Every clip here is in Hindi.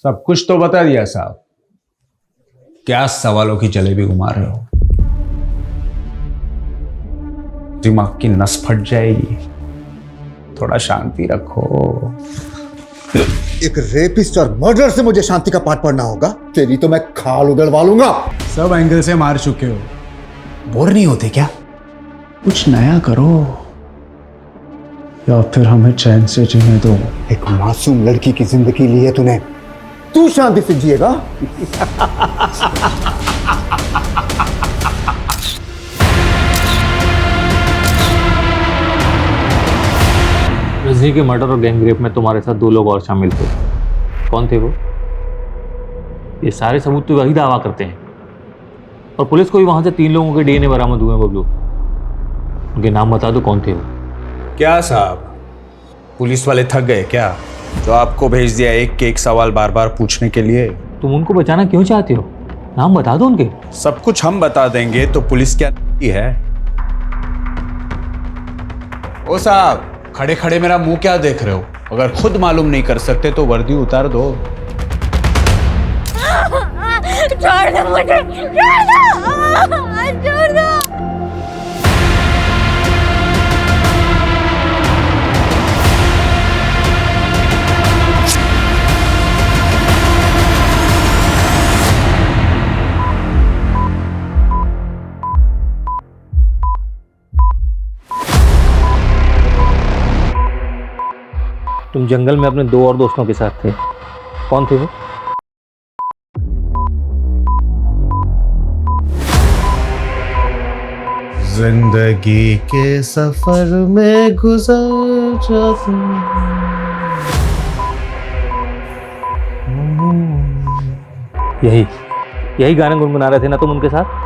सब कुछ तो बता दिया साहब। क्या सवालों की जलेबी घुमा रहे हो? दिमाग की नस फट जाएगी। थोड़ा शांति रखो। एक रेपिस्ट और मर्डर से मुझे शांति का पाठ पढ़ना होगा? तेरी तो मैं खाल उधड़वा लूंगा। सब एंगल से मार चुके हो, बोर नहीं होते क्या? कुछ नया करो या फिर हमें चैन से जीने दो। एक मासूम लड़की की जिंदगी ली है तूने, तू शांति से जिएगा? रजनी के मर्डर और गैंगरेप में तुम्हारे साथ 2 लोग और शामिल थे। कौन थे वो? ये सारे सबूत तो वही दावा करते हैं और पुलिस को भी वहां से 3 लोगों के डीएनए बरामद हुए हैं। बबलू, उनके नाम बता दो, कौन थे वो? क्या साहब, पुलिस वाले थक गए क्या जो आपको भेज दिया एक के एक सवाल बार बार पूछने के लिए? तुम उनको बचाना क्यों चाहते हो? नाम बता दो उनके। सब कुछ हम बता देंगे तो पुलिस क्या है? ओ साहब, खड़े खड़े मेरा मुंह क्या देख रहे हो? अगर खुद मालूम नहीं कर सकते तो वर्दी उतार दो। छोड़ दो मुझे, छोड़ दो। तुम जंगल में अपने 2 और दोस्तों के साथ थे। कौन थे वो? जिंदगी के सफर में गुजर जाते यही गाने गुनगुना रहे थे ना तुम उनके साथ?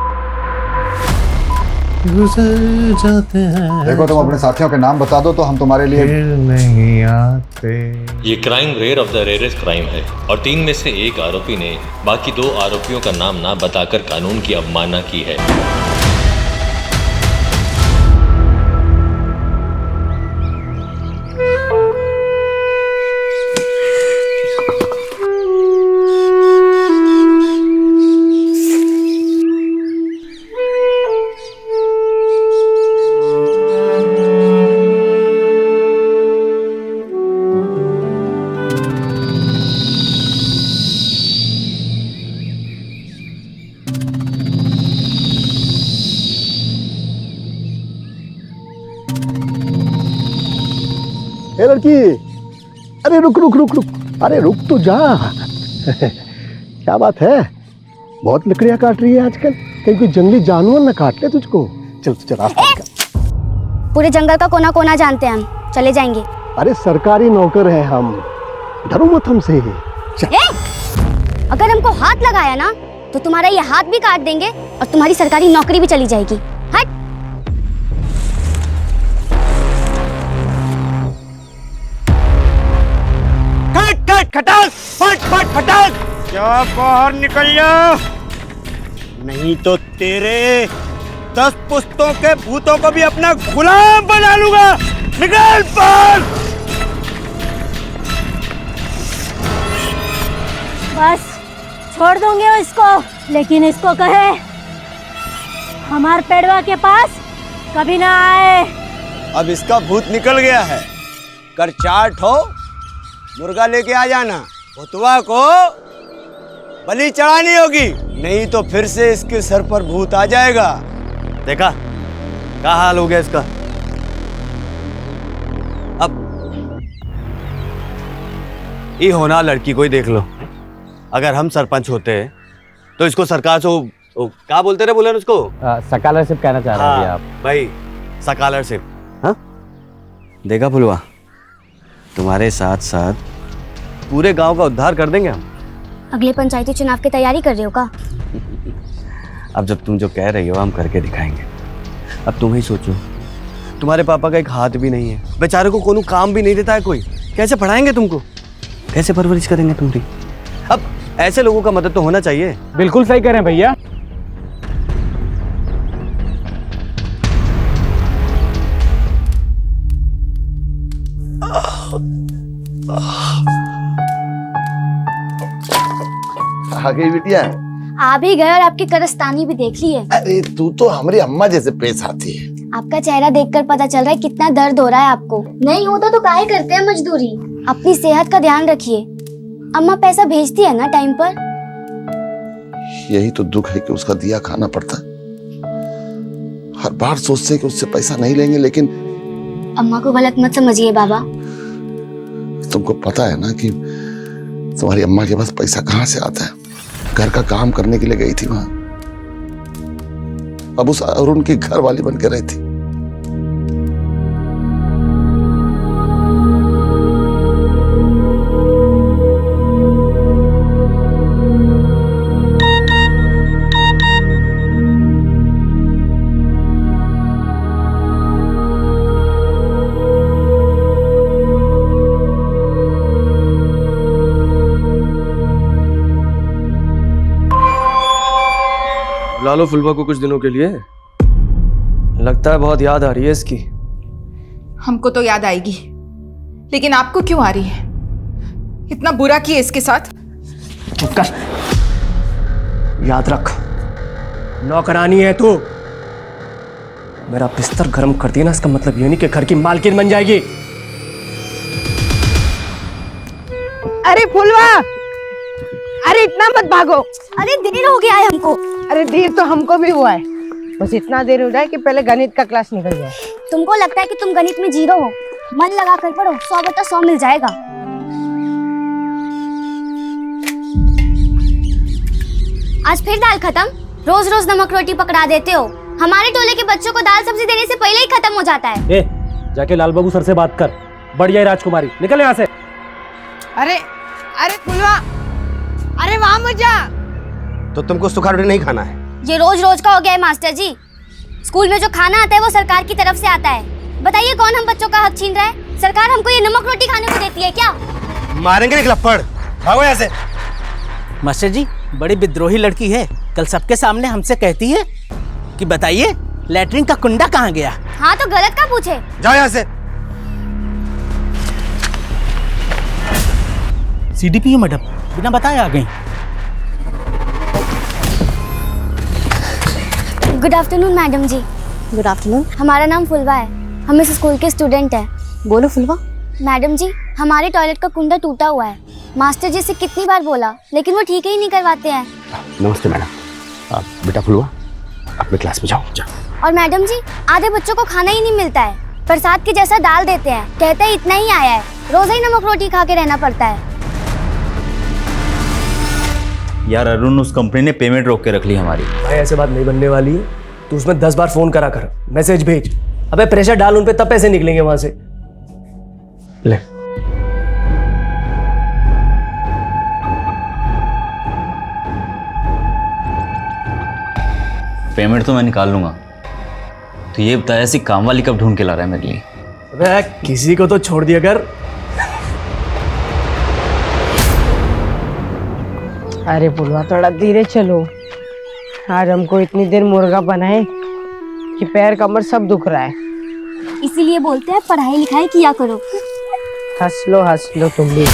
गुजर जाते हैं। देखो, तुम अपने साथियों के नाम बता दो तो हम तुम्हारे लिए फिर नहीं आते। ये crime rare of the rarest crime है और 3 में से एक आरोपी ने बाकी 2 आरोपियों का नाम ना बताकर कानून की अवमानना की है। ए लड़की, अरे रुक रुक रुक रुक, अरे रुक तो जा। क्या बात है, बहुत लकड़ियां काट रही है आजकल, कहीं कोई जंगली जानवर ना काट ले तुझको। चल चल रास्ता निकाल। पूरे जंगल का कोना कोना जानते हैं हम, चले जाएंगे। अरे सरकारी नौकर है हम, डरो मत हमसे। चल। अगर हमको हाथ लगाया ना तो तुम्हारा ये हाथ भी काट देंगे और तुम्हारी सरकारी नौकरी भी चली जाएगी। हट। खटाक, फट फट खटाक, क्या बाहर निकल जा, नहीं तो तेरे 10 पुश्तों के भूतों को भी अपना गुलाम बना लूंगा। निकल बाहर। बस छोड़ दूंगे इसको, लेकिन इसको कहे हमार पेड़वा के पास कभी ना आए। अब इसका भूत निकल गया है, कर 4 ठो मुर्गा लेके आ जाना। भुतवा को बलि चढ़ानी होगी, नहीं तो फिर से इसके सर पर भूत आ जाएगा। देखा क्या हाल हो गया इसका। अब ये होना लड़की को ही देख लो। अगर हम सरपंच होते तो इसको सरकार से क्या बोलते रहे, बोले उसको स्कॉलरशिप कहना चाह रहे हैं आप? भाई स्कॉलरशिप। हाँ देखा फुलवा, तुम्हारे साथ साथ पूरे गांव का उद्धार कर देंगे हम। अगले पंचायती चुनाव की तैयारी कर रहे हो का? अब जब तुम जो कह रही हो हम करके दिखाएंगे। अब तुम ही सोचो, तुम्हारे पापा का एक हाथ भी नहीं है, बेचारे को कोनो काम भी नहीं देता है कोई, कैसे पढ़ाएंगे तुमको, कैसे परवरिश करेंगे तुम्हारी? अब ऐसे लोगों का मदद तो होना चाहिए। बिल्कुल सही कह रहे हैं भैया। खा गई बिटिया। आ भी गए और आपकी करस्तानी भी देख ली है। अरे तू तो हमारी अम्मा जैसे पेश आती है। आपका चेहरा देखकर पता चल रहा है कितना दर्द हो रहा है आपको। नहीं होता तो काहे करते हैं मजदूरी। अपनी सेहत का ध्यान रखिए। अम्मा पैसा भेजती है ना टाइम पर? यही तो दुख है कि उसका दिया खाना पड़ता है। हर बार सोचते हैं कि उससे पैसा नहीं लेंगे, लेकिन अम्मा को गलत मत समझिए बाबा। तुमको पता है ना कि तुम्हारी अम्मा के पास पैसा कहाँ से आता है। घर का काम करने के लिए गई थी वहां, अब उस अरुण की घर वाली बन के रहती। बुला लो फुलवा को कुछ दिनों के लिए। लगता है बहुत याद आ रही है इसकी। हमको तो याद आएगी, लेकिन आपको क्यों आ रही है? इतना बुरा किया इसके साथ। चुप कर। याद रख, नौकरानी है तू। मेरा बिस्तर गर्म कर दिया ना, इसका मतलब ये नहीं कि घर की मालकिन बन जाएगी। अरे फुलवा, अरे इतना मत भागो। अरे देर हो गया है हमको। अरे देर तो हमको भी हुआ है, बस इतना देर हो जाए कि पहले गणित का क्लास निकल जाए। तुमको लगता है कि तुम गणित में जीरो हो? मन लगा कर पढ़ो, 100/100 मिल जाएगा। आज फिर दाल खत्म? रोज रोज नमक रोटी पकड़ा देते हो। हमारे टोले के बच्चों को दाल सब्जी देने से पहले ही खत्म हो जाता है। जाके लाल बाबू सर से बात कर। बढ़िया राजकुमारी, निकल यहाँ से। अरे अरे फुलवा, अरे वहां मत जा। तो तुमको सूखा रोटी नहीं खाना है? ये रोज रोज का हो गया है मास्टर जी। स्कूल में जो खाना आता है वो सरकार की तरफ से आता है। बताइए कौन हम बच्चों का हक छीन रहा है? सरकार हमको ये नमक रोटी खाने को देती है क्या? मारेंगे एक लपड़। भागो यहाँ से। मास्टर जी, बड़ी विद्रोही लड़की है। कल सबके सामने हमसे कहती है कि बताइए लैट्रिन का कुंडा कहाँ गया। हाँ तो गलत का पूछे। जाओ यहाँ से। सीडीपीओ मैडम बिना बताए आ गई। Good afternoon madam ji. Good afternoon. हमारा नाम फुलवा है, हम इस स्कूल के स्टूडेंट हैं। बोलो फुलवा। मैडम जी, हमारे टॉयलेट का कुंडा टूटा हुआ है। मास्टर जी से कितनी बार बोला, लेकिन वो ठीक ही नहीं करवाते हैं। नमस्ते मैडम। बेटा फुलवा, अपने क्लास में जाओ। और मैडम जी, आधे बच्चों को खाना ही नहीं मिलता है। प्रसाद के जैसा डाल देते हैं, कहते हैं इतना ही आया है। रोज ही नमक रोटी खा के रहना पड़ता है। यार अरुण, उस कंपनी ने पेमेंट रोक के रख ली हमारी। भाई ऐसे बात नहीं बनने वाली है। तू उसमें 10 बार फोन करा कर, मैसेज भेज। अबे प्रेशर डाल उन पे, तब पैसे निकलेंगे वहां से। ले। पेमेंट तो मैं निकाल लूंगा। तो ये बता, ऐसी काम वाली कब ढूंढ के ला रहा है मेरे लिए? अबे किसी को तो छोड़ दिया कर। अरे फुलवा, थोड़ा धीरे चलो। आज हमको इतनी देर मुर्गा बनाए कि पैर कमर सब दुख रहा है। इसीलिए बोलते हैं पढ़ाई लिखाई किया करो। हंस लो तुम भी।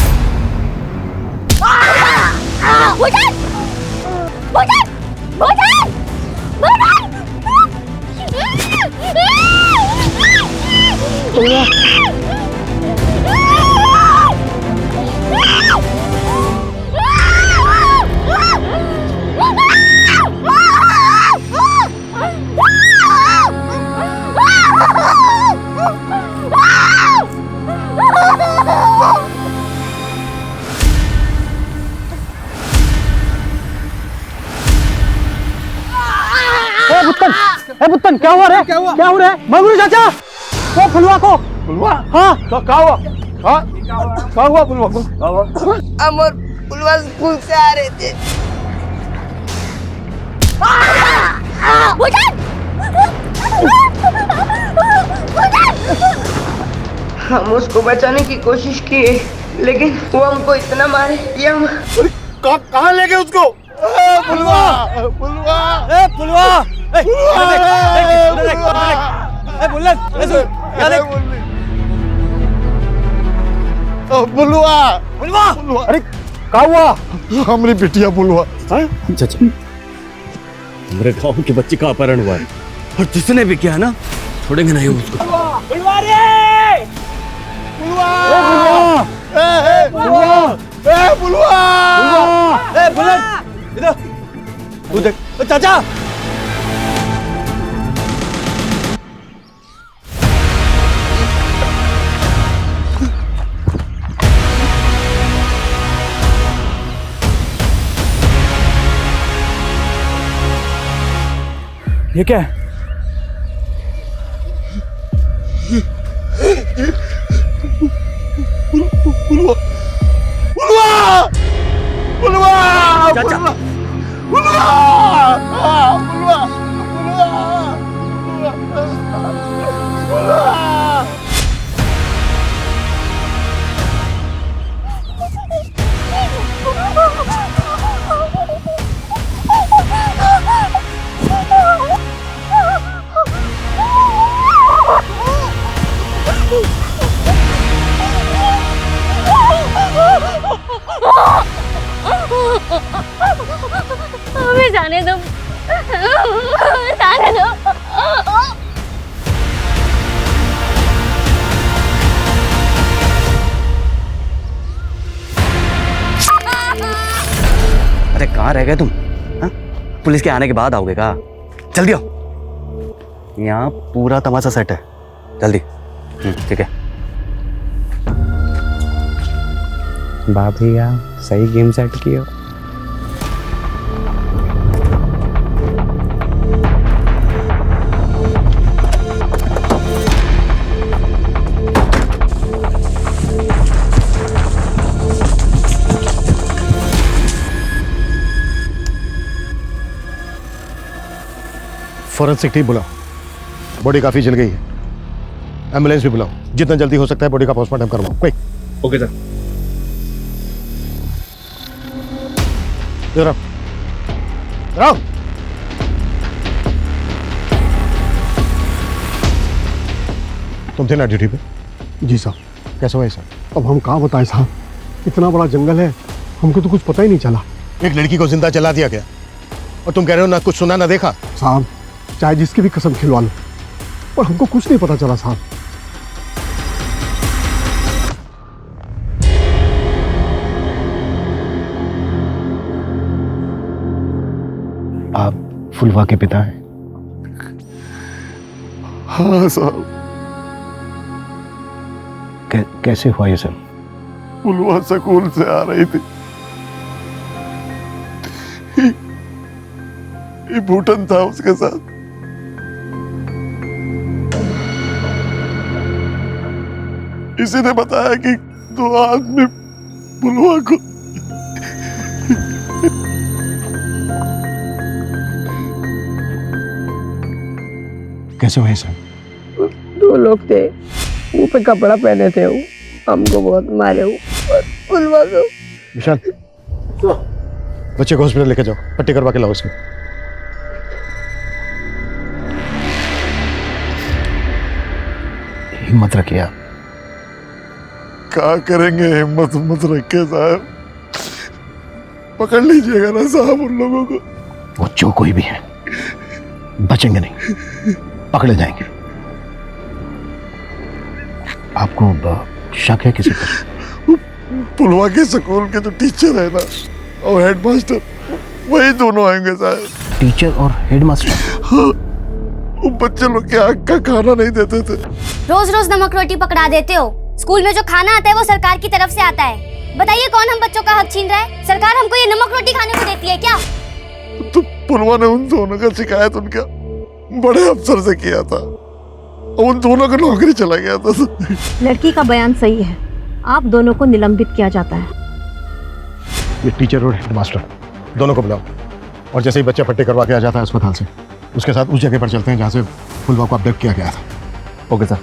बुत्तन, क्या हुआ रे? क्या हो रहा है? मंगरू चाचा, वो फुलवा को। फुलवा? हाँ। तो क्या हुआ? हाँ? क्या हुआ फुलवा को? हम और फुलवा स्कूल से आ रहे थे। हम उसको बचाने की कोशिश की, लेकिन वो हमको इतना मारे कि हम कहाँ ले गए उसको? फुलवा, फुलवा, फुलवा, बुलवा, अरे क्या हुआ? हमारी बिटिया बुलवा। चाचा, हमारे गांव के बच्चे का अपहरण हुआ है और जिसने भी किया ना, छोड़ेंगे नहीं उसको। तू देख चाचा। ये क्या है? हमें जाने दो, जाने दो। अरे कहाँ रह गए तुम? हाँ? पुलिस के आने के बाद आओगे का? जल्दी आओ, यहाँ पूरा तमाशा सेट है, जल्दी। ठीक है। भाभी यार सही गेम सेट किया। फॉरेंसिक टीम बुलाओ, बॉडी काफी जल गई है। एम्बुलेंस भी बुलाओ, जितना जल्दी हो सकता है बॉडी का पोस्टमार्टम करवाओ, क्विक। Okay sir. जरा आओ। तुम थे ना ड्यूटी पे? जी साहब। कैसा हुआ सर? अब हम कहाँ बताएं साहब, इतना बड़ा जंगल है, हमको तो कुछ पता ही नहीं चला। एक लड़की को जिंदा जला दिया गया और तुम कह रहे हो ना कुछ सुना ना देखा? साहब चाहे जिसकी भी कसम खिलवा लो, पर हमको कुछ नहीं पता चला साहब। आप फुलवा के पिता हैं? हाँ साहब। कैसे हुआ ये सब? फुलवा स्कूल से आ रही थी, ये भूटन था उसके साथ। इसी ने बताया कि 2 आदमी फुलवा को कैसे हुए सब? 2 लोग थे, मुंह पे कपड़ा पहने थे, वो हमको बहुत मारे और फुलवा को। विशाल, बच्चे को हॉस्पिटल लेके जाओ, पट्टी करवा के लाओ उसकी। हिम्मत रखिए आप। क्या करेंगे, हिम्मत मत रखे साहब, पकड़ लीजिएगा ना साहब उन लोगों को। वो जो कोई भी है बचेंगे नहीं, पकड़े जाएंगे। आपको शक है किसी पर? पुलवा के स्कूल के जो टीचर है ना और हेडमास्टर, वही दोनों आएंगे साहब। टीचर और हेडमास्टर? हाँ, वो बच्चे लोग के आग का खाना नहीं देते थे। रोज रोज नमक रोटी पकड़ा देते हो। स्कूल में जो खाना आता है वो सरकार की तरफ से आता है। बताइए कौन हम बच्चों का हक छीन रहा है? सरकार हमको ये नमक रोटी खाने को देती है क्या? तो पुलवा ने उन दोनों का शिकायत उनका बड़े अफसर से किया था, उन दोनों का नौकरी चला गया था। लड़की का बयान सही है, आप दोनों को निलंबित किया जाता है। ये टीचर और हेडमास्टर दोनों को बुलाओ, और जैसे ही बच्चा पट्टी करवा के आ जाता है अस्पताल से, उसके साथ उस जगह पर चलते हैं जहाँ से फुलवा को अपडेट किया गया था। Okay sir.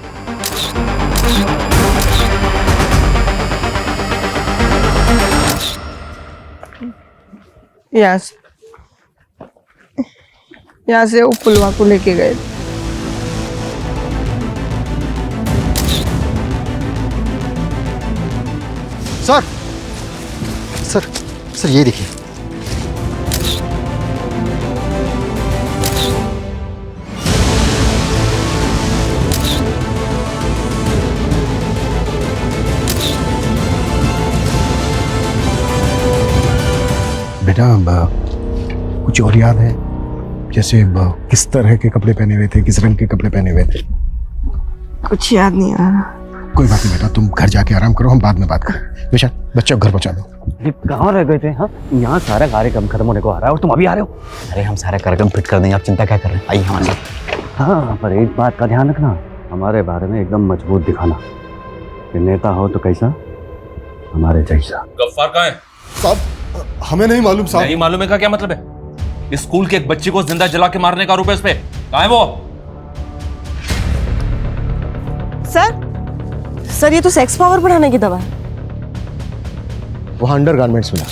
यहाँ से वो फुलवा को लेके गए। सर, सर ये देखिए। बेटा कुछ और याद है? जैसे किस तरह के कपड़े पहने हुए थे, किस रंग के कपड़े पहने हुए थे? कुछ याद नहीं आ रहा। कोई बात नहीं बेटा, तुम घर जाके आराम करो, हम बाद में बात करें। विशाल बच्चे को घर पहुंचा दो। कहाँ रह गए थे? हाँ, यहाँ सारा कार्यक्रम खत्म होने को आ रहा है और तुम अभी आ रहे हो। अरे हम सारा कार्यक्रम फिट कर देंगे, आप चिंता क्या कर रहे हैं? आइए हमारे साथ। हाँ, पर एक बात का ध्यान रखना, हमारे बारे में एकदम मजबूत दिखाना कि नेता हो तो कैसा, हमारे जैसा। गफ्फार कहाँ है? साहब हमें नहीं मालूम साहब। नहीं मालूम है का क्या मतलब है? इस स्कूल के एक बच्ची को जिंदा जला के मारने का आरोप है इस पे। कहाँ है वो? सर ये तो सेक्स पावर बढ़ाने की दवा है। वहां अंडरगारमेंट्स मिला,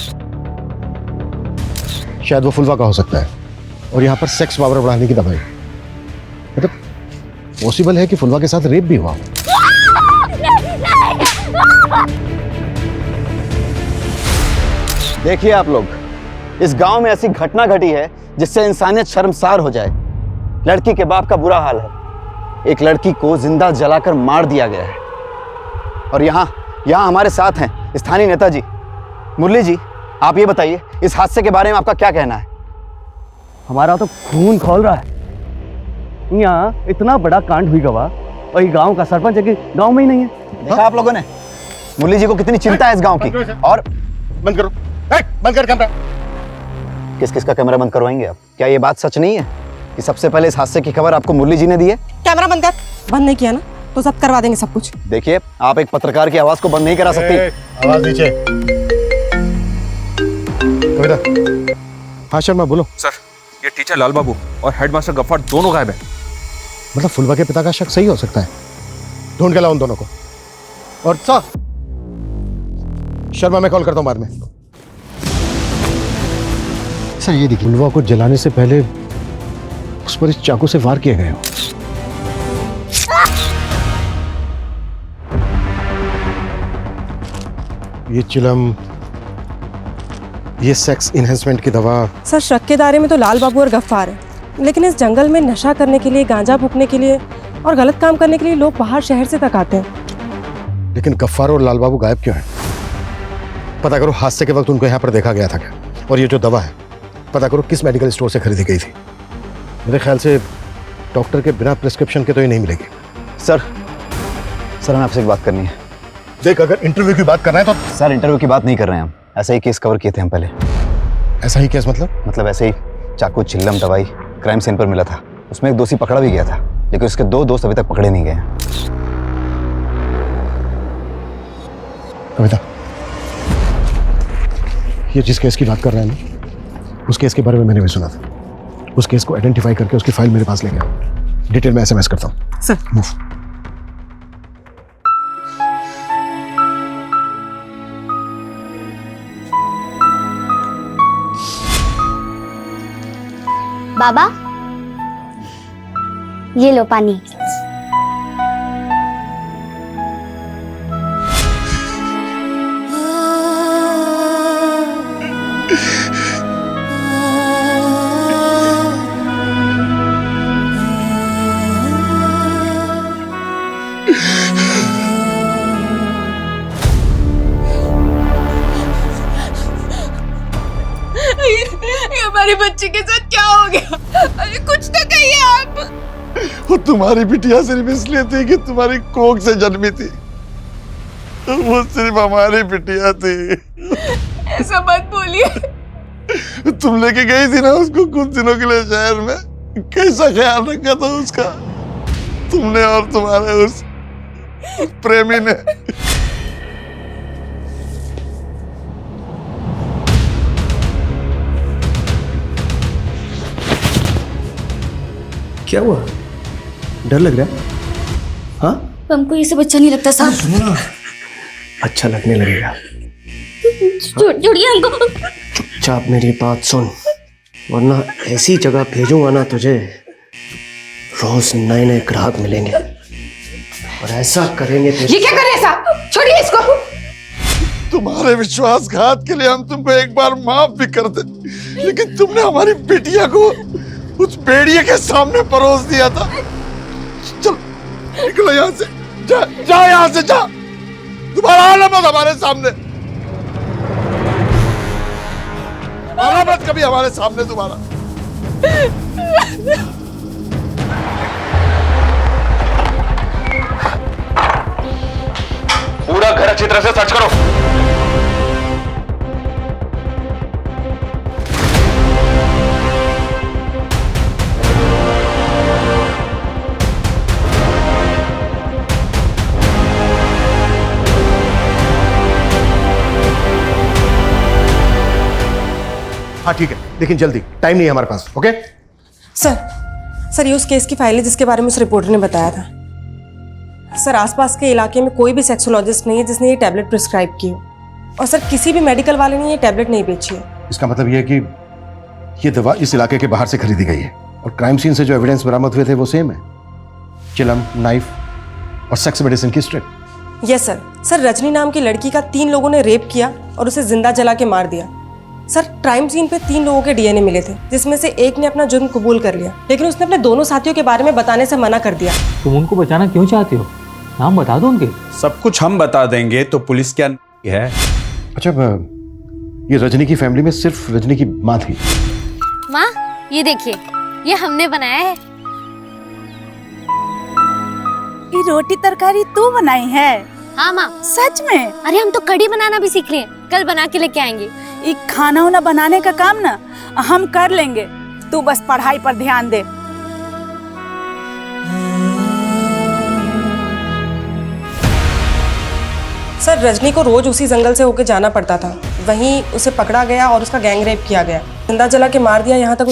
शायद वो फुलवा का हो सकता है, और यहाँ पर सेक्स पावर बढ़ाने की दवाई। मतलब पॉसिबल है कि फुलवा के साथ रेप भी हुआ। देखिए आप लोग, इस गांव में ऐसी घटना घटी है जिससे इंसानियत शर्मसार हो जाए। लड़की के बाप का बुरा हाल है। एक लड़की को जिंदा जलाकर मार दिया गया है। और यहाँ हमारे साथ हैं स्थानीय नेताजी। मुरली जी, आप ये बताइए, इस हादसे के बारे में आपका क्या कहना है? हमारा तो खून खौल रहा है। यहाँ इतना बड़ा कांड हुई गवा, और ये गांव का सरपंच है कि गांव में ही नहीं है। देखा आप लोगों ने मुरली जी को कितनी चिंता है इस गांव की। और बंद करो, बंद कर कैमरा। किस का कैमरा बंद करवाएंगे आप? क्या ये बात सच नहीं है कि सबसे पहले इस हादसे की खबर आपको मुरली जी ने दी है? कैमरा बंद कर। बंद नहीं किया ना तो जब्त करवा देंगे सब कुछ। देखिए, आप एक पत्रकार की आवाज को बंद नहीं करा सकती। आवाज नीचे। कविता। हाँ शर्मा बोलो। सर, ये टीचर लाल बाबू और हेडमास्टर गफ्फार दोनों गायब है। मतलब फुलवा के पिता का शक सही हो सकता है। ढूंढ के लाओ उन दोनों को। और शर्मा मैं कॉल करता हूं बाद में। सर ये देखिए, फुलवा को जलाने से पहले उस पर इस चाकू से वार किए गए हो। ये चिलम, ये सेक्स इनहेंसमेंट की दवा। सर शक के दायरे में तो लाल बाबू और गफ्फार है, लेकिन इस जंगल में नशा करने के लिए, गांजा फूकने के लिए और गलत काम करने के लिए लोग बाहर शहर से तक आते हैं। लेकिन गफ्फार और लाल बाबू गायब क्यों हैं? पता करो हादसे के वक्त उनको यहाँ पर देखा गया था क्या? और ये जो दवा है, पता करो किस मेडिकल स्टोर से खरीदी गई थी। मेरे ख्याल से डॉक्टर के बिना प्रिस्क्रिप्शन के तो ये नहीं मिलेगी। सर हमें आपसे एक बात करनी है। देख, अगर इंटरव्यू की बात करना है तो। सर इंटरव्यू की बात नहीं कर रहे हैं हम, ऐसा ही केस कवर किए थे हम पहले। ऐसा ही केस मतलब ऐसे ही चाकू, चिल्लम, दवाई क्राइम सीन पर मिला था। उसमें एक दोषी पकड़ा भी गया था, लेकिन उसके 2 दोस्त अभी तक पकड़े नहीं गए। कविता, ये जिस केस की बात कर रहे हैं ना, उस केस के बारे में मैंने भी सुना था। उस केस को आइडेंटिफाई करके उसकी फाइल मेरे पास लेके आओ। डिटेल में SMS करता हूँ। Sir move. बाबा, ये लो पानी। हमारी बच्ची के साथ क्या हो गया? अरे कुछ तो कहिए आप। वो तुम्हारी बिटिया सिर्फ इसलिए थी कि तुम्हारी कोख से जन्मी थी। वो सिर्फ हमारी बिटिया थी। ऐसा मत बोलिए। तुम लेके गई थी ना उसको कुछ दिनों के लिए शहर में, कैसा ख्याल रखा था उसका तुमने और तुम्हारे उस प्रेमी ने। क्या हुआ? डर लग रहा है? हाँ, हमको ये सब अच्छा नहीं लगता साहब। सुनो ना, अच्छा लगने लगेगा। छोड़िए हमको। चुपचाप मेरी बात सुन, वरना ऐसी जगह भेजूंगा ना तुझे, रोज नए नए ग्राहक मिलेंगे और ऐसा करेंगे ये क्या कर रहे हैं साहब? छोड़िए इसको। तुम्हारे विश्वासघात के लिए हम तुमको एक बार माफ भी कर दे, लेकिन तुमने हमारी बिटिया को उस भेड़िए के सामने परोस दिया था। चल निकलो यहाँ से, जा यहाँ से, जा। दोबारा आना मत हमारे सामने, आना मत कभी हमारे सामने दोबारा। पूरा घर अच्छी तरह से सर्च करो। हाँ ठीक है, लेकिन जल्दी, टाइम नहीं है हमारे पास। ओके सर ये उस केस की फाइल है जिसके बारे में उस रिपोर्टर ने बताया था। सर आसपास के इलाके में कोई भी सेक्सोलॉजिस्ट नहीं है जिसने ये टैबलेट प्रिस्क्राइब की हो, और सर किसी भी मेडिकल वाले ने ये टैबलेट नहीं बेची है। इसका मतलब ये है कि ये दवा इस इलाके के बाहर से खरीदी गई है, और क्राइम सीन से जो एविडेंस बरामद हुए थे वो सेम है, चिलम, नाइफ और सेक्स मेडिसिन की स्ट्रिप। यस सर रजनी नाम की लड़की का 3 लोगों ने रेप किया और उसे जिंदा जला के मार दिया। सर क्राइम सीन पे 3 लोगों के डीएनए मिले थे, जिसमें से एक ने अपना जुर्म कबूल कर लिया, लेकिन उसने अपने दोनों साथियों के बारे में बताने से मना कर दिया। तुम उनको बचाना क्यों चाहती हो? नाम बता दो उनके। सब कुछ हम बता देंगे तो पुलिस क्या है? अच्छा ये रजनी की फैमिली में सिर्फ रजनी की माँ थी। माँ ये देखिए, ये हमने बनाया है। ये रोटी तरकारी तू बनाई है? हाँ माँ। सच में? अरे हम तो कढ़ी बनाना भी सीख लिए, कल बना के लेके आएंगे। ये खाना वाना बनाने का काम ना हम कर लेंगे, तू बस पढ़ाई पर ध्यान दे। सर रजनी को रोज उसी जंगल से होकर जाना पड़ता था, वहीं उसे पकड़ा गया और उसका गैंग रेप किया गया, जिंदा जला के मार दिया। यहाँ तक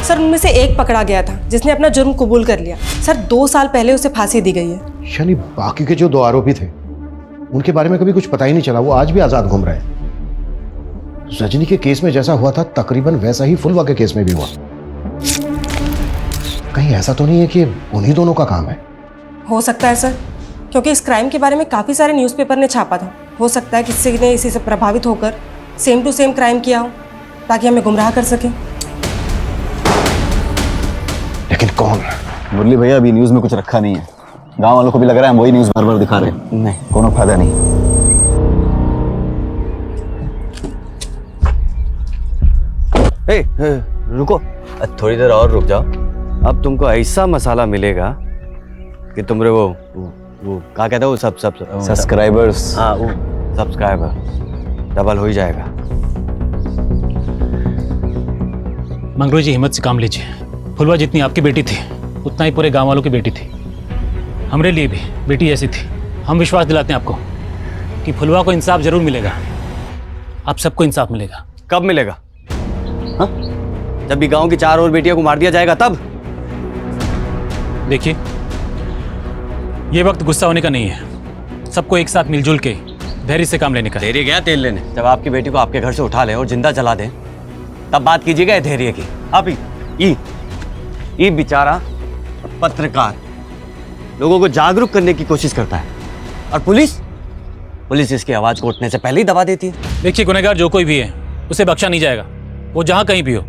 सर उनमें से एक पकड़ा गया था जिसने अपना जुर्म कबूल कर लिया। सर 2 साल पहले उसे फांसी दी गई है। यानी बाकी के जो 2 आरोपी थे उनके बारे में कभी कुछ पता ही नहीं चला, वो आज भी आजाद घूम रहे हैं। रजनी के केस में जैसा हुआ था तकरीबन वैसा ही फुलवा के केस में भी हुआ। कहीं ऐसा तो नहीं है कि उन्हीं दोनों का काम है? हो सकता है सर, क्योंकि इस क्राइम के बारे में काफ़ी सारे न्यूज़पेपर ने छापा था। हो सकता है किसी ने इसी से प्रभावित होकर सेम टू सेम क्राइम किया हो ताकि हमें गुमराह कर सके। लेकिन कौन? मुरली भैया अभी न्यूज़ में कुछ रखा नहीं है, गांव वालों को भी लग रहा है हम वही न्यूज़ बार बार दिखा रहे हैं। नहीं, कोनो फायदा नहीं। रुको, थोड़ी देर और रुक जाओ। अब तुमको ऐसा मसाला मिलेगा कि तुमरे वो क्या कहते हो, सब सब्सक्राइबर्स। हाँ वो सब्सक्राइबर डबल हो ही जाएगा। मंगरू जी हिम्मत से काम लीजिए। फुलवा जितनी आपकी बेटी थी उतना ही पूरे गांव वालों की बेटी थी, हमारे लिए भी बेटी ऐसी थी। हम विश्वास दिलाते हैं आपको कि फुलवा को इंसाफ जरूर मिलेगा, आप सबको इंसाफ मिलेगा। कब मिलेगा? हाँ? जब भी गांव की 4 और बेटियों को मार दिया जाएगा तब? देखिए ये वक्त गुस्सा होने का नहीं है, सबको एक साथ मिलजुल के धैर्य से काम लेने का। धैर्य गया तेल लेने। जब आपकी बेटी को आपके घर से उठा ले और जिंदा जला दें तब बात कीजिएगा धैर्य की। अब ये बेचारा पत्रकार लोगों को जागरूक करने की कोशिश करता है, और पुलिस इसकी आवाज को उठने से पहले ही दबा देती है। देखिए गुनहगार जो कोई भी है उसे बख्शा नहीं जाएगा, वो जहां कहीं भी हो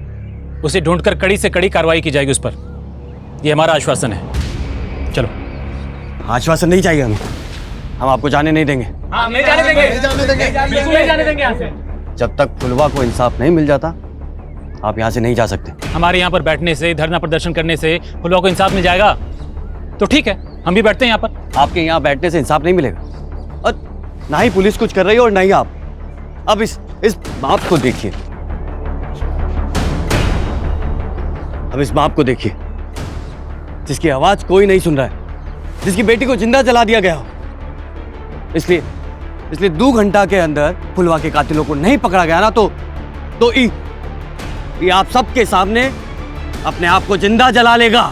उसे ढूंढकर कड़ी से कड़ी कार्रवाई की जाएगी उस पर। यह हमारा आश्वासन है। चलो। आश्वासन नहीं चाहिए हमें, हम आपको जाने नहीं देंगे। हाँ, नहीं जाने देंगे, बिल्कुल नहीं जाने देंगे यहाँ से। जब तक फुलवा को इंसाफ नहीं मिल जाता आप यहाँ से नहीं जा सकते। हमारे यहाँ पर बैठने से, धरना प्रदर्शन करने से फुलवा को इंसाफ मिल जाएगा तो ठीक है, हम भी बैठते हैं यहाँ पर। आपके यहाँ बैठने से इंसाफ नहीं मिलेगा, और ना ही पुलिस कुछ कर रही है और ना ही आप। अब इस बाप को देखिए, अब इस बाप को देखिए जिसकी आवाज कोई नहीं सुन रहा है, जिसकी बेटी को जिंदा जला दिया गया हो। इसलिए 2 घंटा के अंदर फुलवा के कातिलों को नहीं पकड़ा गया ना तो ये आप सबके सामने अपने आप को जिंदा जला लेगा।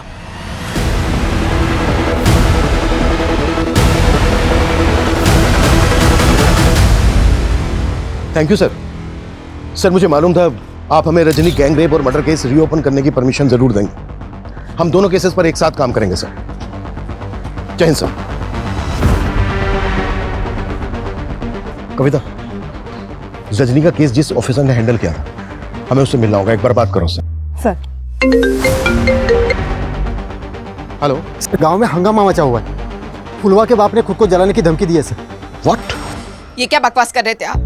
Thank you sir. सर मुझे मालूम था आप हमें रजनी गैंग रेप और मर्डर केस रीओपन करने की परमिशन जरूर देंगे। हम दोनों केसेस पर एक साथ काम करेंगे सर। जय हिंद सर। कविता, रजनी का केस जिस ऑफिसर ने हैंडल किया था, हमें उससे मिलना होगा। एक बार बात करो उससे। सर। हेलो सर, गांव में हंगामा मचा हुआ है। फुलवा के बाप ने खुद को जलाने की धमकी दी है सर। व्हाट? ये क्या बकवास कर रहे थे आप?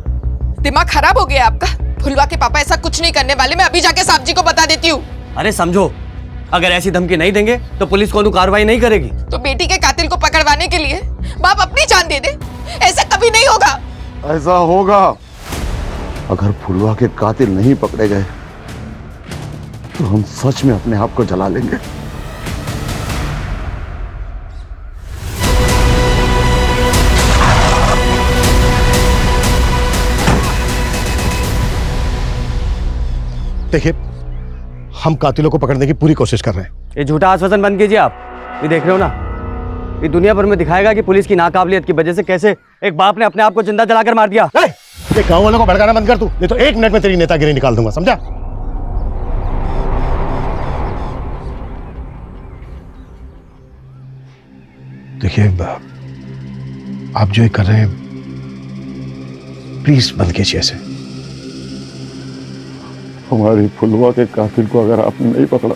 दिमाग खराब हो गया आपका? फुलवा के पापा ऐसा कुछ नहीं करने वाले। मैं अभी जाके साहब जी को बता देती हूँ। अरे समझो, अगर ऐसी धमकी नहीं देंगे तो पुलिस कोई कार्रवाई नहीं करेगी। तो बेटी के कातिल को पकड़वाने के लिए बाप अपनी जान दे दे? ऐसा कभी नहीं होगा। ऐसा होगा। अगर फुलवा के कातिल नहीं पकड़े गए तो हम सच में अपने आप को जला लेंगे। देखिए, हम कातिलों को पकड़ने की पूरी कोशिश कर रहे हैं। ये झूठा आश्वासन बंद कीजिए आप। ये देख रहे हो ना, ये दुनिया भर में दिखाएगा कि पुलिस की नाकाबिलियत की वजह से कैसे एक बाप ने अपने आप को जिंदा जलाकर मार दिया। ये गांव वालों को भड़काना बंद कर तू, नहीं तो 1 मिनट में तेरी नेतागिरी निकाल दूंगा, समझा? देखिए, आप जो ये कर रहे हैं, प्लीज बंद कीजिए ऐसे। हमारी फुलवा के कातिल को अगर आपने नहीं पकड़ा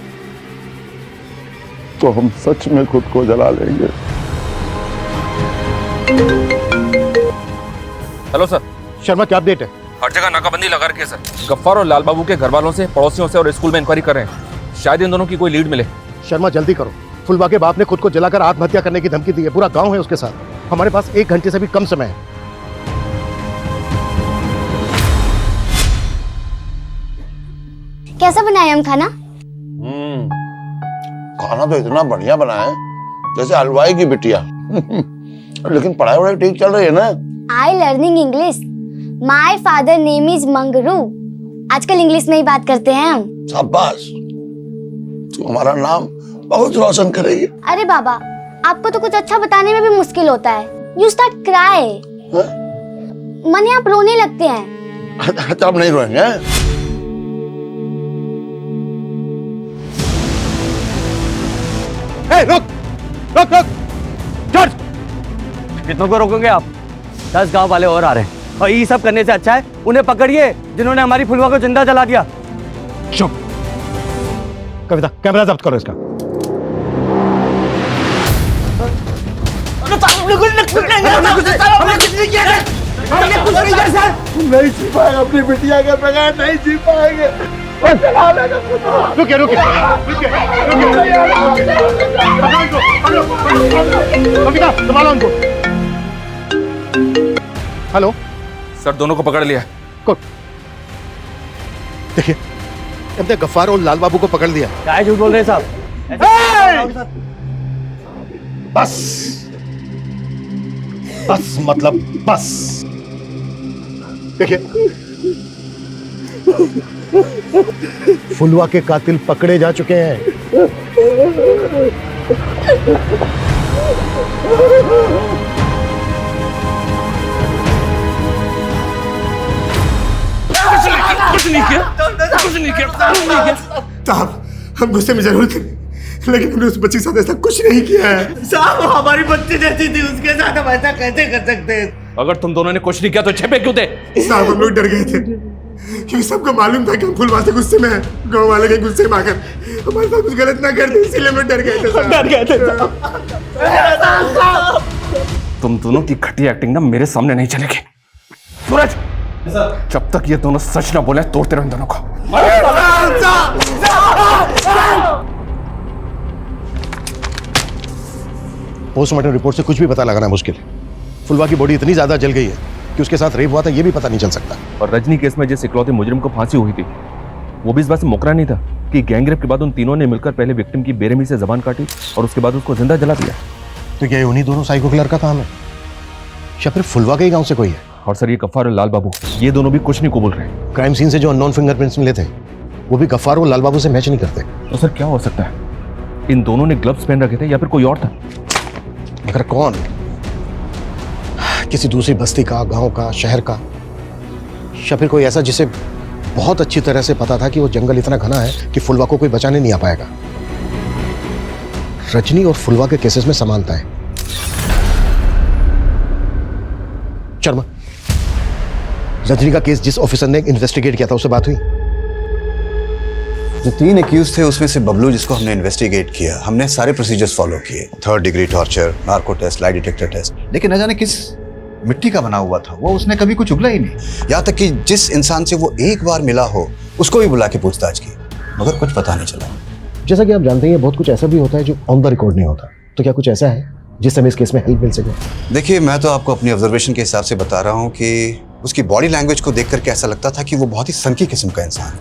तो हम सच में खुद को जला लेंगे। Hello sir. शर्मा, क्या अपडेट है? हर जगह नाकाबंदी लगा रखी है सर। गफ्फार और लाल बाबू के घर वालों से, पड़ोसियों से और स्कूल में इंक्वायरी कर रहे हैं। शायद इन दोनों की कोई लीड मिले। शर्मा, जल्दी करो। फुलवा के बाप ने खुद को जलाकर आत्महत्या करने की धमकी दी है। पूरा गांव है उसके साथ। हमारे पास 1 घंटे से भी कम समय है। कैसा बनाया हम खाना? खाना तो इतना बढ़िया बना है जैसे हलवाई की बिटिया। लेकिन पढ़ाई वढ़ाई ठीक चल रही है ना? आई learning English. My father name is Mangru. आजकल इंग्लिश में ही बात करते हैं हम। शाबाश, तू हमारा नाम बहुत रोशन करेगी। अरे बाबा, आपको तो कुछ अच्छा बताने में भी मुश्किल होता है। You start cry. मने आप रोने लगते हैं। अच्छा, अब नहीं रोएंगे। रुक रुक रुक, जॉर्ज, कितनों को रोकोगे आप? 10 गांव वाले और आ रहे हैं और ये सब करने से अच्छा है उन्हें पकड़िए जिन्होंने हमारी फुलवा को जिंदा जला दिया। चुप। कविता, कैमरा जब्त करो इसका। नहीं जी पाएगा अपनी बिटिया के बगैर, नहीं जी पाएंगे। रुकिए रुकिए कविता, संभालो उनको। हेलो सर, दोनों को पकड़ लिया। देखिए, हमने गफ्फार और लाल बाबू को पकड़ लिया। क्या झूठ बोल रहे हैं साहब? बस बस, मतलब बस। देखिए, फुलवा के कातिल पकड़े जा चुके हैं। कुछ नहीं किया। साहब, हम गुस्से में जरूर थे, लेकिन हमने उस बच्ची के साथ ऐसा कुछ नहीं किया है। साहब, वो हमारी बच्ची जैसी थी, उसके साथ हम ऐसा कैसे कर सकते हैं? अगर तुम दोनों ने कुछ नहीं किया तो छेपे क्यों थे? साहब, हम लोग डर गए थे क्योंकि सबको मालूम था कि हम फुलवा से गुस्से में हैं। गांव वाले के गुस्से में आकर हमारे साथ कुछ गलत ना कर दे, इसीलिए हम डर गए थे। डर गए थे। तुम दोनों की घटिया एक्टिंग ना मेरे सामने नहीं चलेगी। सूरज, जब तक ये दोनों सच ना बोले तोड़ते रहो इन दोनों को। पोस्टमार्टम रिपोर्ट से कुछ भी पता लगाना मुश्किल है। फुलवा की बॉडी इतनी ज्यादा जल गई है कि उसके साथ रेप हुआ था, ये भी पता नहीं चल सकता। और रजनी केस में जिस इकलौते मुजरिम को फांसी हुई थी, वो भी इस बात से मुकरा नहीं था कि गैंगरेप के बाद उन तीनों ने मिलकर पहले विक्टिम की बेरहमी से जबान काटी और उसके बाद उसको जिंदा जला दिया। तो क्या उन्हीं दोनों साइको किलर का काम है, या फिर फुलवा के ही गांव से कोई है? और सर, ये गफ्फार और लाल बाबू, ये दोनों भी कुछ नहीं कबूल रहे। क्राइम सीन से जो अननोन फिंगरप्रिंट्स मिले थे, वो भी गफ्फार और लाल बाबू से मैच नहीं करते। तो सर, क्या हो सकता है? इन दोनों ने ग्लव्स पहन रखे थे या फिर कोई और था? मगर कौन? किसी दूसरी बस्ती का, गांव का, शहर का, या फिर कोई ऐसा जिसे बहुत अच्छी तरह से पता था कि वो जंगल इतना घना है कि फुलवा को कोई बचाने नहीं आ पाएगा। रजनी और फुलवा के केसेस में समानता है। शर्मा, रजनी का केस जिस ऑफिसर ने इन्वेस्टिगेट किया था उससे बात हुई? जो 3 एक्यूज थे उसमें से बबलू, जिसको हमने इन्वेस्टिगेट किया, हमने सारे प्रोसीजर्स फॉलो किए, 3rd degree torture, narco test, lie detector test, लेकिन न जाने किस मिट्टी का बना हुआ था वो, उसने कभी कुछ उगला ही नहीं। यहाँ तक कि जिस इंसान से वो एक बार मिला हो उसको भी बुला के पूछताछ की, मगर कुछ पता नहीं चला। जैसा कि आप जानते हैं बहुत कुछ ऐसा भी होता है जो ऑन द रिकॉर्ड नहीं होता, तो क्या कुछ ऐसा है जिससे हमें इस केस में हेल्प मिल सके? देखिए, मैं तो आपको अपनी ऑब्जर्वेशन के हिसाब से बता रहा हूँ कि उसकी बॉडी लैंग्वेज को देखकर के ऐसा लगता था कि वो बहुत ही सनकी किस्म का इंसान है।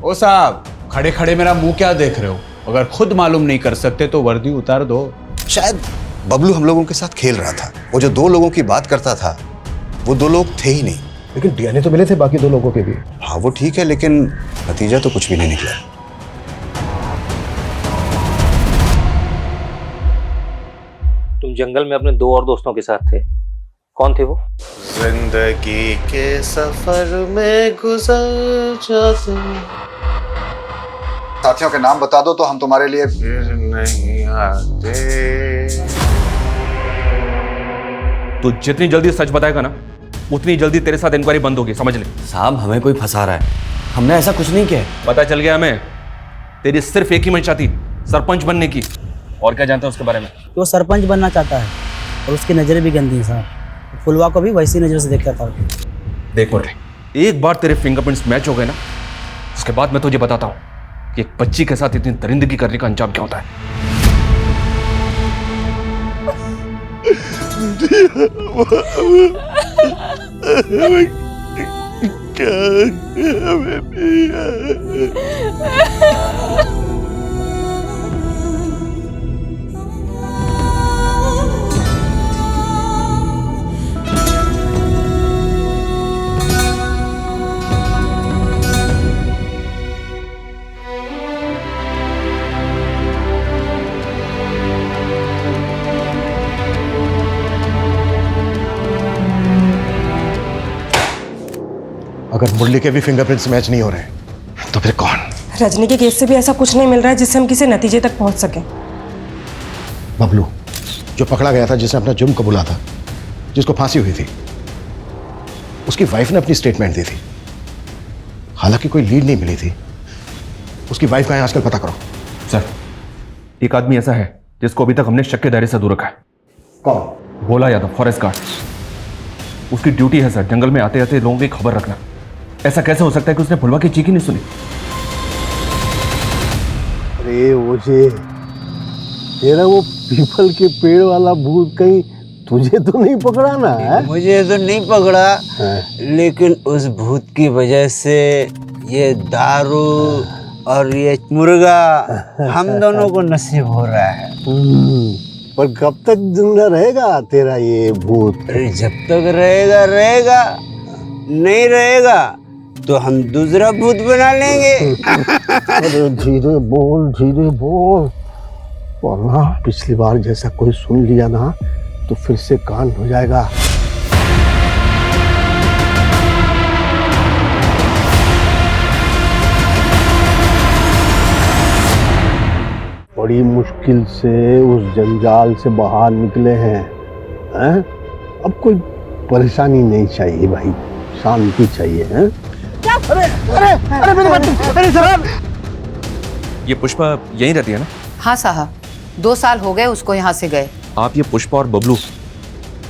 ओ साहब, खड़े खड़े मेरा मुंह क्या देख रहे हो? अगर खुद मालूम नहीं कर सकते तो वर्दी उतार दो। शायद बबलू हम लोगों के साथ खेल रहा था। वो जो 2 लोगों की बात करता था वो 2 लोग थे ही नहीं। लेकिन डीएनए तो मिले थे बाकी 2 लोगों के भी। हाँ वो ठीक है, लेकिन नतीजा तो कुछ भी नहीं निकला। तुम जंगल में अपने 2 और दोस्तों के साथ थे, कौन थे वो? जिंदगी के सफर में गुजर जाते। साथियों के नाम बता दो तो हम तुम्हारे लिए फिर नहीं आते। तो जितनी जल्दी सच बताएगा ना उतनी जल्दी तेरे साथ इंक्वायरी बंद होगी, समझ ले। साहब हमें कोई फंसा रहा है, हमने ऐसा कुछ नहीं किया। पता चल गया हमें, तेरी सिर्फ एक ही मंशा थी, सरपंच बनने की। और क्या जानते हो उसके बारे में? वो सरपंच बनना चाहता है और उसकी नज़रें भी गंदी हैं साहब। फुलवा को भी वैसी नज़र से देखता था। देख मुरली, एक बार तेरे फिंगरप्रिंट्स मैच हो गए ना, उसके बाद मैं तुझे बताता हूँ कि एक बच्ची के साथ इतनी दरिंदगी करने का अंजाम क्या होता है। अगर मुरली के भी फिंगरप्रिंट्स मैच नहीं हो रहे तो फिर कौन? रजनी के केस से भी ऐसा कुछ नहीं मिल रहा है जिससे हम किसी नतीजे तक पहुंच सकें। बबलू जो पकड़ा गया था, जिसने अपना जुर्म कबूला था, जिसको फांसी हुई थी, उसकी वाइफ ने अपनी स्टेटमेंट दी थी। हालांकि कोई लीड नहीं मिली थी। उसकी वाइफ का है आजकल, पता करो। सर, एक आदमी ऐसा है जिसको अभी तक हमने शक के दायरे से दूर रखा है। कौन? Bhola Yadav, forest guard. उसकी ड्यूटी है सर जंगल में आते आते लोगों की खबर रखना। ऐसा कैसे हो सकता है कि उसने फुलवा की चीख ही नहीं सुनी? अरे ओजे, तेरा वो पीपल के पेड़ वाला भूत कहीं तुझे तो नहीं पकड़ा ना है? मुझे तो नहीं पकड़ा, लेकिन उस भूत की वजह से ये दारू और ये मुर्गा हम दोनों को नसीब हो रहा है। पर कब तक जिंदा रहेगा तेरा ये भूत? अरे जब तक रहेगा रहेगा, नहीं रहेगा तो हम दूसरा भूत बना लेंगे। अरे धीरे बोल, वरना पिछली बार जैसा कोई सुन लिया ना तो फिर से कांड हो जाएगा। बड़ी मुश्किल से उस जंजाल से बाहर निकले हैं, हैं? अब कोई परेशानी नहीं चाहिए भाई, शांति चाहिए, हैं? अरे अरे अरे मेरी बात, अरे सर, ये पुष्पा यहीं रहती है ना? हाँ साहब, 2 साल हो गए उसको यहाँ से गए। आप ये पुष्पा और बबलू,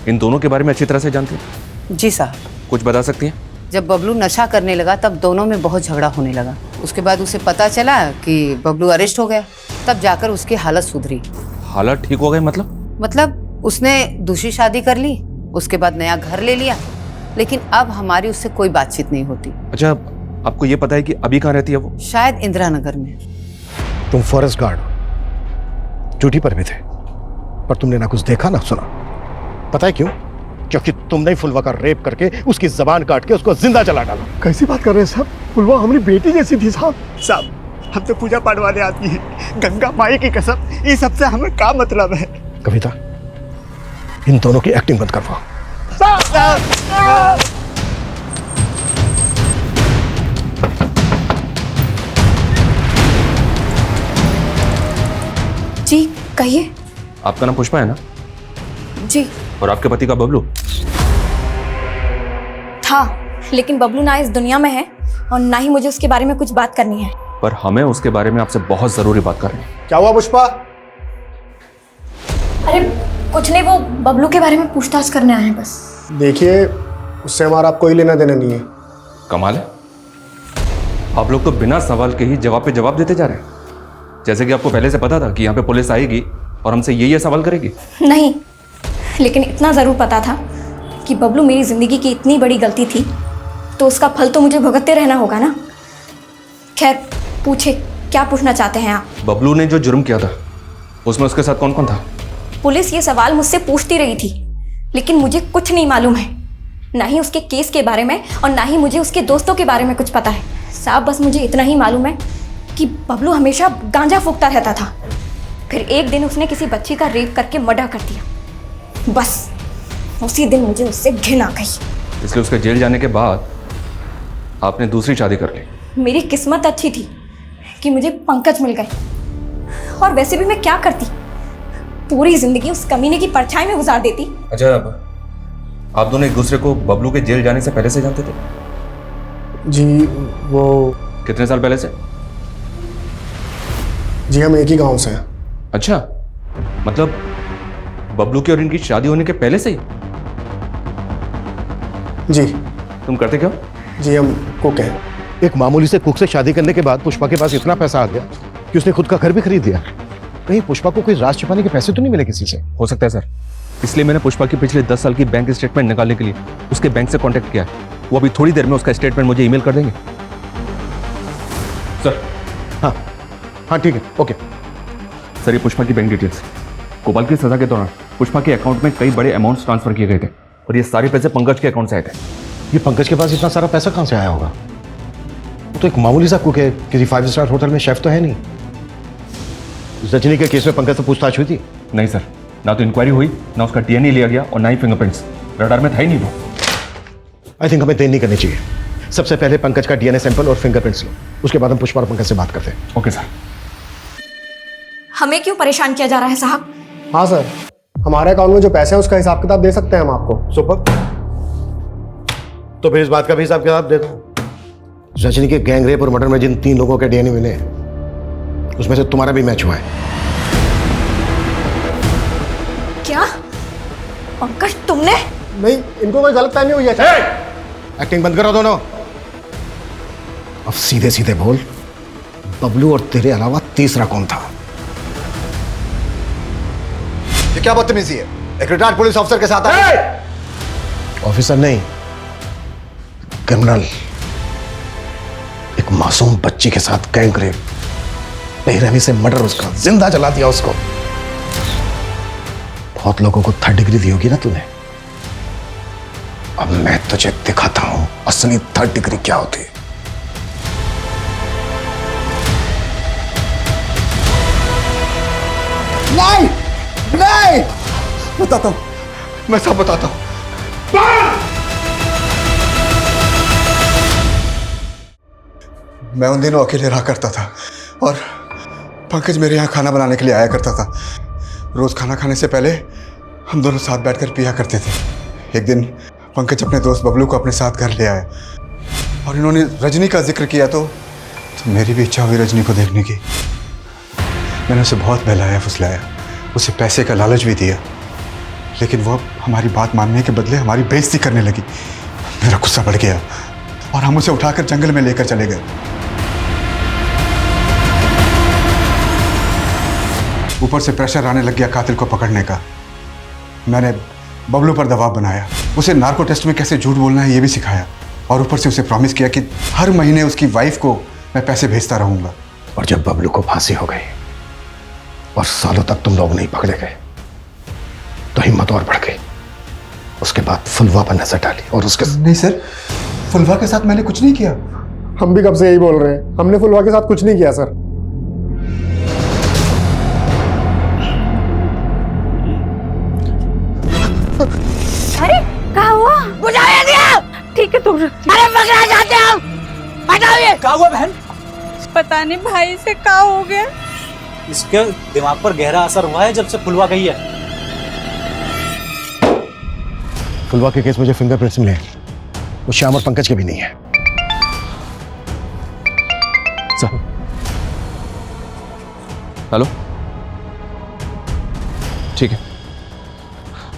इन दोनों के बारे में अच्छी तरह से जानती हैं? जी साहब। कुछ बता सकती हैं? जब बबलू नशा करने लगा तब दोनों में बहुत झगड़ा होने लगा। उसके बाद उसे पता चला कि बबलू अरेस्ट हो गया, तब जाकर उसकी हालत सुधरी। हालत ठीक हो गई मतलब? मतलब उसने दूसरी शादी कर ली, उसके बाद नया घर ले लिया, लेकिन अब हमारी उससे कोई बातचीत नहीं होती। अच्छा, आपको ये पता है कि अभी कहाँ रहती है वो? शायद इंदिरा नगर में। तुम फॉरेस्ट गार्ड, ड्यूटी पर भी थे, पर तुमने ना कुछ देखा ना सुना। पता है क्यों? क्योंकि तुमने फुलवा का रेप करके उसकी जबान काट के उसको जिंदा जला डाला। कैसी बात कर रहे हैं साहब? फुलवा हमारी बेटी जैसी थी साहब। साहब, हम तो पूजा पाठ वाले आदमी हैं, गंगा माई की कसम, ये सबसे हमें क्या मतलब है? कविता, इन दोनों की एक्टिंग बंद करवाओ। जी कहिए। आपका नाम पुष्पा है ना? जी। और आपके पति का बबलू? था, लेकिन बबलू ना इस दुनिया में है और ना ही मुझे उसके बारे में कुछ बात करनी है। पर हमें उसके बारे में आपसे बहुत जरूरी बात करनी है। क्या हुआ पुष्पा? अरे कुछ नहीं, वो बबलू के बारे में पूछताछ करने आए हैं बस। देखिए, उससे हमारा कोई लेना देना नहीं है। कमाल है, आप लोग तो बिना सवाल के ही जवाब पे जवाब देते जा रहे हैं, जैसे कि आपको पहले से पता था कि यहाँ पे पुलिस आएगी और हमसे ये सवाल करेगी। नहीं, लेकिन इतना ज़रूर पता था कि बबलू मेरी ज़िंदगी की इतनी बड़ी गलती थी तो उसका फल तो मुझे भुगतते रहना होगा ना। खैर पूछे, क्या पूछना चाहते हैं आप? बबलू ने जो जुर्म किया था उसमें उसके साथ कौन कौन था? पुलिस ये सवाल मुझसे पूछती रही थी, लेकिन मुझे कुछ नहीं मालूम है, ना ही उसके केस के बारे में और ना ही मुझे उसके दोस्तों के बारे में कुछ पता है। साहब बस मुझे इतना ही मालूम है कि बबलू हमेशा गांजा फूकता रहता था, फिर एक दिन उसने किसी बच्ची का रेप करके मर्डर कर दिया। बस उसी दिन मुझे उससे घिन आ गई। इसलिए उसके जेल जाने के बाद आपने दूसरी शादी कर ली। मेरी किस्मत अच्छी थी कि मुझे पंकज मिल गए, और वैसे भी मैं क्या करती, पूरी जिंदगी उस कमीने की परछाई में गुजार देती। अच्छा, आप दोनों एक दूसरे को बबलू के जेल जाने से पहले से जानते थे? जी वो कितने साल पहले से? जी हम एक ही गांव से हैं। अच्छा, मतलब बबलू की और इनकी शादी होने के पहले से ही? जी। तुम करते क्या? जी हम कुक हैं। एक मामूली से कुक से शादी करने के बाद पुष्पा के पास इतना पैसा आ गया कि उसने खुद का घर भी खरीद दिया। कहीं पुष्पा को कोई राज छिपाने के पैसे तो नहीं मिले किसी से? हो सकता है सर, इसलिए मैंने पुष्पा की पिछले 10 साल की बैंक स्टेटमेंट निकालने के लिए उसके बैंक से कांटेक्ट किया है। वो अभी थोड़ी देर में उसका स्टेटमेंट मुझे ईमेल कर देंगे। सर। हाँ हाँ ठीक है, ओके। सर, ये पुष्पा की बैंक डिटेल्स। कोबाल की सजा के दौरान पुष्पा के अकाउंट में कई बड़े अमाउंट्स ट्रांसफर किए गए थे और ये सारे पैसे पंकज के अकाउंट से आए थे। ये पंकज के पास इतना सारा पैसा कहाँ से आया होगा? वो तो एक मामूली सा कुक है, किसी 5 स्टार होटल में शेफ तो है नहीं। रजनी के केस में पंकज से पूछताछ हुई थी? नहीं सर, ना तो इंक्वायरी हुई, ना उसका डीएनए लिया गया और ना ही फिंगरप्रिंट्स। रडार में था ही नहीं वो। आई थिंक हमें देर नहीं करनी चाहिए। सबसे पहले पंकज का डीएनए सैंपल और फिंगरप्रिंट्स लो, उसके बाद हम पुष्पा और पंकज से बात करते हैं। Okay sir. हमें क्यों परेशान किया जा रहा है साहब? हाँ सर, हमारे अकाउंट में जो पैसे हैं उसका हिसाब किताब दे सकते हैं हम आपको। सुपर। तो फिर इस बात का भी हिसाब किताब देखो। रजनी के गैंग रेप और मर्डर में जिन 3 लोगों के डीएनए मिले उसमें से तुम्हारा भी मैच हुआ है। क्या पंकज तुमने? नहीं, इनको कोई गलतफहमी हुई है। एक्टिंग बंद करो दोनों। अब सीधे सीधे बोल, बबलू और तेरे अलावा तीसरा कौन था? ये क्या बदतमीजी है? एक रिटायर्ड पुलिस ऑफिसर के साथ ऑफिसर नहीं, क्रिमिनल। एक मासूम बच्ची के साथ गैंग रेप, बेरहमी से मर्डर, उसका जिंदा जला दिया उसको। बहुत लोगों को 3rd डिग्री दी होगी ना तूने। अब मैं तुझे दिखाता हूं असली 3rd डिग्री क्या होती है। नहीं नहीं, बताता हूं, मैं सब बताता हूं। मैं उन दिनों अकेले रहा करता था और पंकज मेरे यहाँ खाना बनाने के लिए आया करता था। रोज खाना खाने से पहले हम दोनों साथ बैठकर पिया करते थे। एक दिन पंकज अपने दोस्त बबलू को अपने साथ घर ले आया और इन्होंने रजनी का जिक्र किया तो मेरी भी इच्छा हुई रजनी को देखने की। मैंने उसे बहुत बहलाया फुसलाया, उसे पैसे का लालच भी दिया, लेकिन वो हमारी बात मानने के बदले हमारी बेइज्जती करने लगी। मेरा गुस्सा बढ़ गया और हम उसे उठाकर जंगल में लेकर चले गए। ऊपर से प्रेशर आने लग गया कातिल को पकड़ने का। मैंने बबलू पर दबाव बनाया, उसे नार्को टेस्ट में कैसे झूठ बोलना है ये भी सिखाया और ऊपर से उसे प्रॉमिस किया कि हर महीने उसकी वाइफ को मैं पैसे भेजता रहूंगा। और जब बबलू को फांसी हो गई और सालों तक तुम लोग नहीं पकड़े गए तो हिम्मत और बढ़ गई। उसके बाद फुलवा पर नजर डाली और उसके नहीं सर, फुलवा के साथ मैंने कुछ नहीं किया। हम भी कब से यही बोल रहे हैं, हमने फुलवा के साथ कुछ नहीं किया सर। अरे कहाँ हुआ? बुझाया दिया। ठीक है तुम। अरे पकड़ा जाते हम। हटाओ। क्या हुआ बहन? पता नहीं भाई से क्या हो गया। इसके दिमाग पर गहरा असर हुआ है जब से फुलवा गई है। फुलवा के केस में जो फिंगरप्रिंट्स मिले वो श्याम और पंकज के भी नहीं है। सर हेलो, ठीक है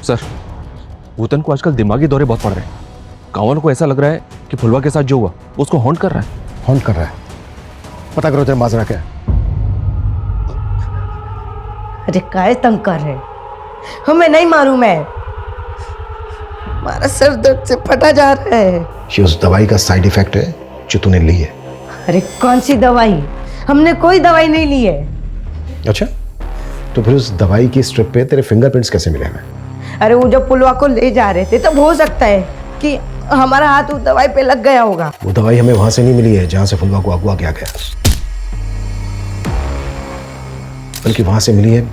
सर। भूतन को आजकल दिमागी दौरे बहुत पड़ रहे हैं। गाँव वालों को ऐसा लग रहा है कि फुलवा के साथ जो हुआ उसको हॉन्ट कर रहा है। हॉन्ट कर रहा है? पता करो तेरा माजरा क्या है। अरे काय तंग कर रहे, हमें नहीं मालूम है। हमारा सर दर्द से फटा जा रहा है। ये उस दवाई का साइड इफेक्ट है जो तूने ली है। अरे कौन सी दवाई? हमने कोई दवाई नहीं ली है। अच्छा, तो फिर उस दवाई की स्ट्रिप पे तेरे फिंगरप्रिंट्स कैसे मिले हमें? अरे वो जब पुलवा को ले जा रहे थे तब हो सकता है कि हमारा हाथ उस दवाई पे लग गया होगा। वो दवाई हमें वहां से नहीं मिली है जहां से फुलवा को अगवा किया गया, बल्कि वहां से मिली है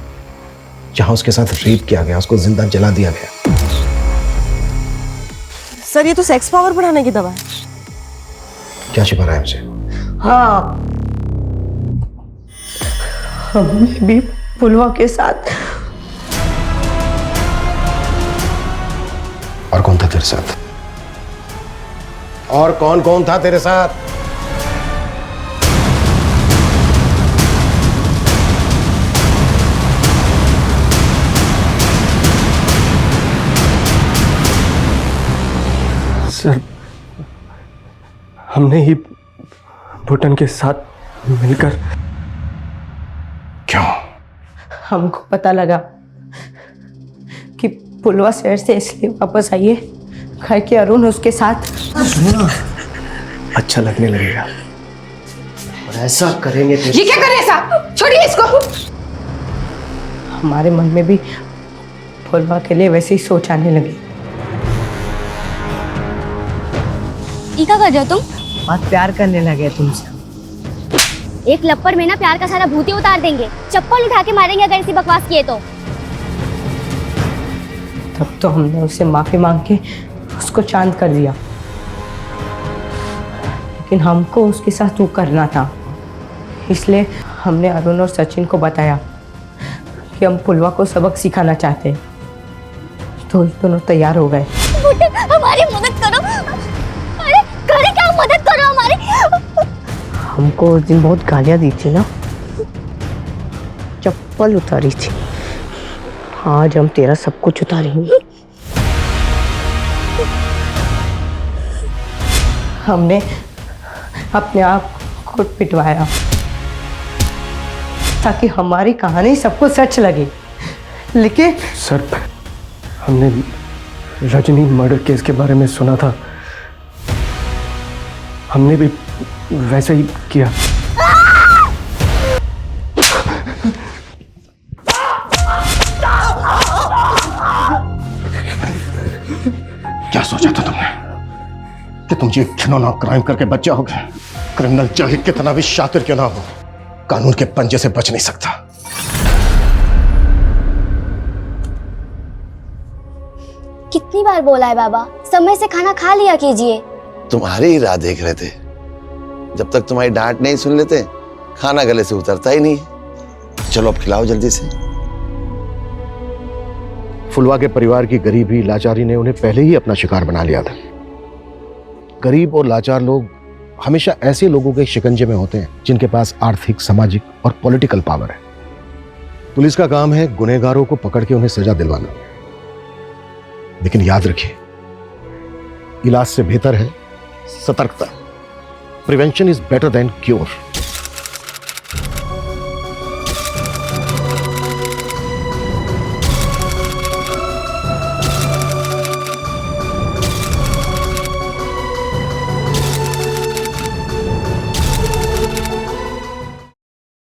जहां उसके साथ रेप किया गया, उसको जिंदा जला दिया गया। सर ये तो सेक्स पावर बढ़ाने की दवा है। क्या छिपा रहा है हमसे? हाँ, हमने भी पुलवा के साथ। और कौन था तेरे साथ? और कौन कौन था तेरे साथ? सर हमने ही भूटन के साथ मिलकर। क्यों? हमको पता लगा कि पुलवा शहर से इसलिए वापस आई है घर के अरुण उसके साथ। सुनो, अच्छा लगने लगेगा और ऐसा करेंगे तो। ये क्या कर रहे हैं साहब? छोड़िए इसको। हमारे मन में भी पुलवा के लिए वैसे ही सोच आने लगी। क्या कर रहे हो तुम? बहुत प्यार करने लगे तुमसे। एक लप्पड़ में ना प्यार का सारा भूत ही उतार देंगे। चप्पल उठा के मारेंगे अगर ऐसी बकवास किए तो। तब तो हमने उससे माफी मांग के उसको चांद कर दिया, लेकिन हमको उसके साथ वो करना था। इसलिए हमने अरुण और सचिन को बताया कि हम पुलवा को सबक सिखाना चाहते हैं, तो दोनों तैयार हो गए। हमारी मदद करो। अरे करे क्या, मदद करो हमारी। हमको उस दिन बहुत गालियां दी थी ना, चप्पल उतारी थी। आज हम तेरा सब कुछ उतारेंगे। हमने अपने आप को पिटवाया ताकि हमारी कहानी सबको सच लगे, लेकिन सर हमने रजनी मर्डर केस के बारे में सुना था, हमने भी वैसे ही किया। क्या सोचा था तुमने कि तुम ये घिनौना क्राइम करके बच जाओगे? क्रिमिनल चाहे कितना भी शातिर क्यों ना हो, कानून के पंजे से बच नहीं सकता। कितनी बार बोला है बाबा, समय से खाना खा लिया कीजिए। तुम्हारी ही राह देख रहे थे। जब तक तुम्हारी डांट नहीं सुन लेते खाना गले से उतरता ही नहीं। चलो अब खिलाओ जल्दी से। फुलवा के परिवार की गरीबी लाचारी ने उन्हें पहले ही अपना शिकार बना लिया था। गरीब और लाचार लोग हमेशा ऐसे लोगों के शिकंजे में होते हैं जिनके पास आर्थिक, सामाजिक और पॉलिटिकल पावर है। पुलिस का काम है गुनहगारों को पकड़ के उन्हें सजा दिलवाना, लेकिन याद रखिए इलाज से बेहतर है सतर्कता। Prevention is better than cure.